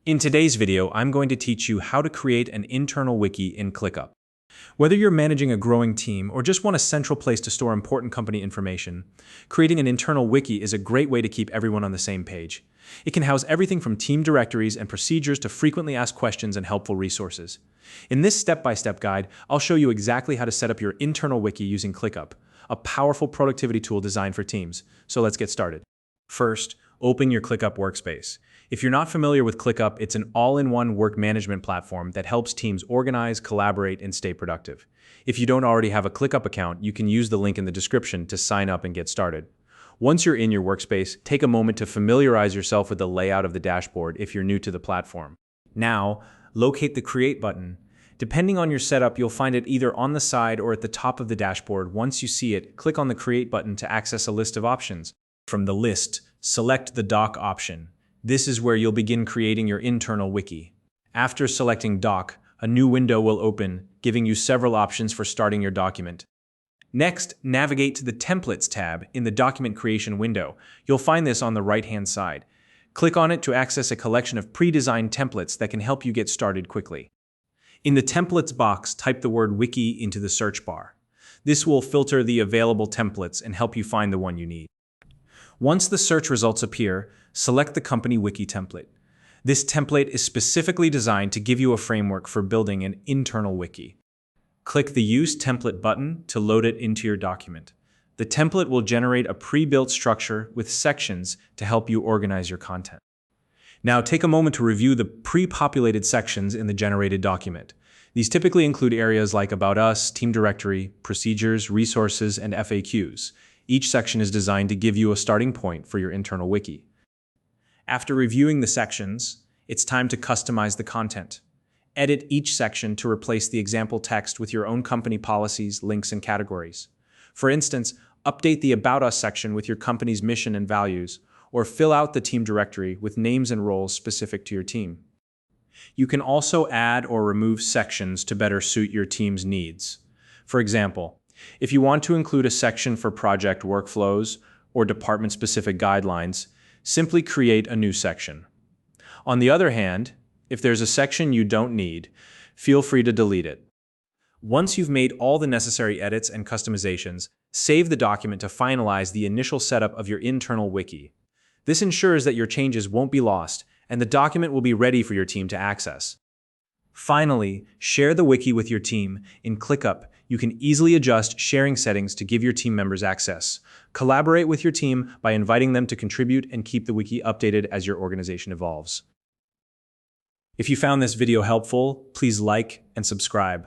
In today's video, I'm going to teach you how to create an internal wiki in Clickup. Whether you're managing a growing team or just want a central place to store important company information, creating an internal wiki is a great way to keep everyone on the same page. It can house everything from team directories and procedures to frequently asked questions and helpful resources. In this step-by-step guide, I'll show you exactly how to set up your internal wiki using Clickup, a powerful productivity tool designed for teams. So let's get started. First, open your Clickup workspace. If you're not familiar with Clickup, it's an all-in-one work management platform that helps teams organize, collaborate, and stay productive. If you don't already have a Clickup account, you can use the link in the description to sign up and get started. Once you're in your workspace, take a moment to familiarize yourself with the layout of the dashboard if you're new to the platform. Now, locate the Create button. Depending on your setup, you'll find it either on the side or at the top of the dashboard. Once you see it, click on the Create button to access a list of options. From the list, select the Doc option. This is where you'll begin creating your internal wiki. After selecting Doc, a new window will open, giving you several options for starting your document. Next, navigate to the Templates tab in the document creation window. You'll find this on the right-hand side. Click on it to access a collection of pre-designed templates that can help you get started quickly. In the Templates box, type the word Wiki into the search bar. This will filter the available templates and help you find the one you need. Once the search results appear, select the company wiki template. This template is specifically designed to give you a framework for building an internal wiki. Click the Use Template button to load it into your document. The template will generate a pre-built structure with sections to help you organize your content. Now take a moment to review the pre-populated sections in the generated document. These typically include areas like About Us, Team Directory, Procedures, Resources, and FAQs. Each section is designed to give you a starting point for your internal wiki. After reviewing the sections, it's time to customize the content. Edit each section to replace the example text with your own company policies, links, and categories. For instance, update the About Us section with your company's mission and values, or fill out the team directory with names and roles specific to your team. You can also add or remove sections to better suit your team's needs. For example, if you want to include a section for project workflows or department-specific guidelines, simply create a new section. On the other hand, if there's a section you don't need, feel free to delete it. Once you've made all the necessary edits and customizations, save the document to finalize the initial setup of your internal wiki. This ensures that your changes won't be lost and the document will be ready for your team to access. Finally, share the wiki with your team. In Clickup, you can easily adjust sharing settings to give your team members access. Collaborate with your team by inviting them to contribute and keep the wiki updated as your organization evolves. If you found this video helpful, please like and subscribe.